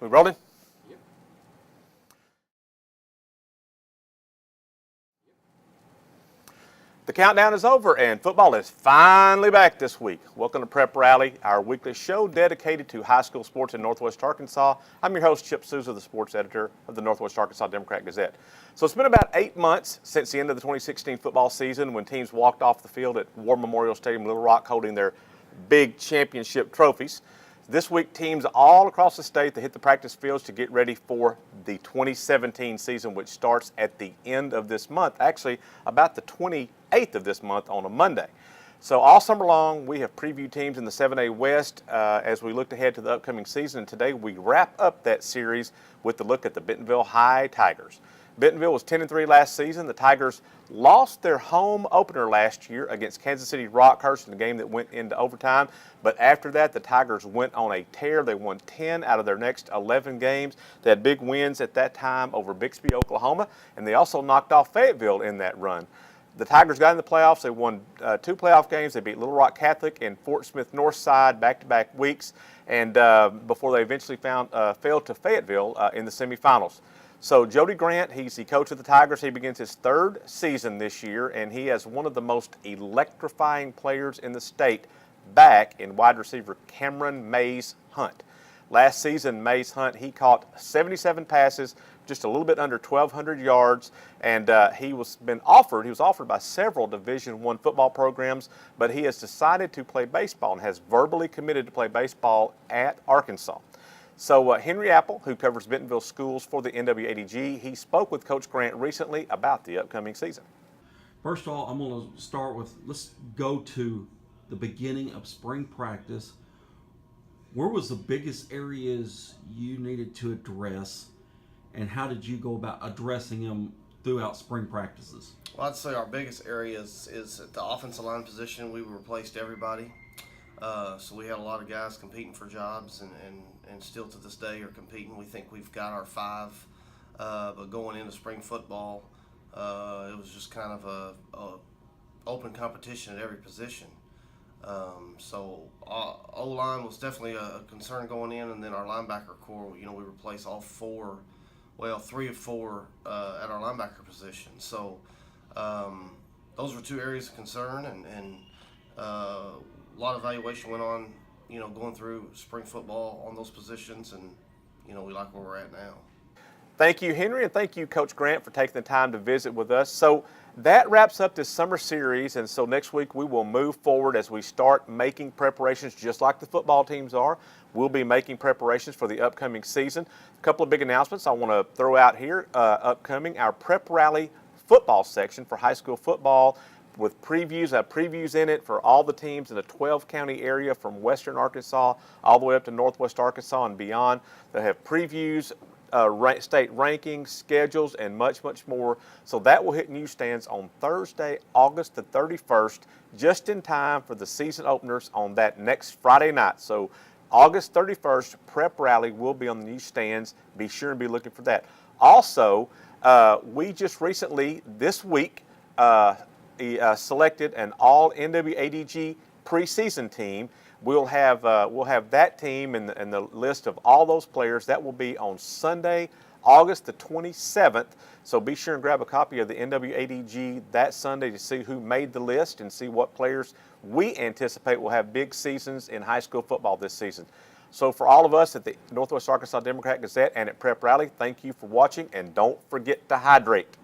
We rolling? The countdown is over and football is finally back this week. Welcome to Prep Rally, our weekly show dedicated to high school sports in Northwest Arkansas. I'm your host, Chip Souza, the sports editor of the Northwest Arkansas Democrat-Gazette. So it's been about 8 months since the end of the 2016 football season when teams walked off the field at War Memorial Stadium in Little Rock holding their big championship trophies. This week, teams all across the state that hit the practice fields to get ready for the 2017 season, which starts at the end of this month, actually about the 28th of this month on a Monday. So all summer long, we have previewed teams in the 7A West as we looked ahead to the upcoming season. And today, we wrap up that series with the look at the Bentonville High Tigers. Bentonville was 10-3 last season. The Tigers lost their home opener last year against Kansas City Rockhurst in a game that went into overtime. But after that, the Tigers went on a tear. They won 10 out of their next 11 games. They had big wins at that time over Bixby, Oklahoma, and they also knocked off Fayetteville in that run. The Tigers got in the playoffs. They won 2 playoff games. They beat Little Rock Catholic and Fort Smith Northside back-to-back weeks, and before they eventually failed to Fayetteville in the semifinals. So Jody Grant, he's the coach of the Tigers. He begins his 3rd season this year, and he has one of the most electrifying players in the state back in wide receiver Cameron Mays Hunt. Last season, Mays Hunt, he caught 77 passes, just a little bit under 1,200 yards, and he was offered by several Division I football programs, but he has decided to play baseball and has verbally committed to play baseball at Arkansas. So Henry Apple, who covers Bentonville schools for the NWADG, he spoke with Coach Grant recently about the upcoming season. First of all, I'm going to start with, let's go to the beginning of spring practice. Where was the biggest areas you needed to address, and how did you go about addressing them throughout spring practices? Well, I'd say our biggest areas is at the offensive line position. We replaced everybody. So we had a lot of guys competing for jobs and still to this day are competing. We think we've got our 5, but going into spring football, it was just kind of a open competition at every position. So O-line was definitely a concern going in, and then our linebacker core, we replaced all 3 of 4 at our linebacker position. So those were 2 areas of concern, and a lot of evaluation went on, going through spring football on those positions, and, we like where we're at now. Thank you, Henry, and thank you, Coach Grant, for taking the time to visit with us. So that wraps up this summer series, and so next week we will move forward as we start making preparations just like the football teams are. We'll be making preparations for the upcoming season. A couple of big announcements I want to throw out here upcoming. Our Prep Rally football section for high school football with previews in it for all the teams in the 12-county area from western Arkansas all the way up to northwest Arkansas and beyond. They have previews, state rankings, schedules, and much, much more. So that will hit newsstands on Thursday, August the 31st, just in time for the season openers on that next Friday night. So August 31st, Prep Rally will be on the newsstands. Be sure and be looking for that. Also, we just recently, this week, selected an all NWADG preseason team. We'll have that team and the list of all those players. That will be on Sunday, August the 27th. So be sure and grab a copy of the NWADG that Sunday to see who made the list and see what players we anticipate will have big seasons in high school football this season. So for all of us at the Northwest Arkansas Democrat-Gazette and at Prep Rally, thank you for watching, and don't forget to hydrate.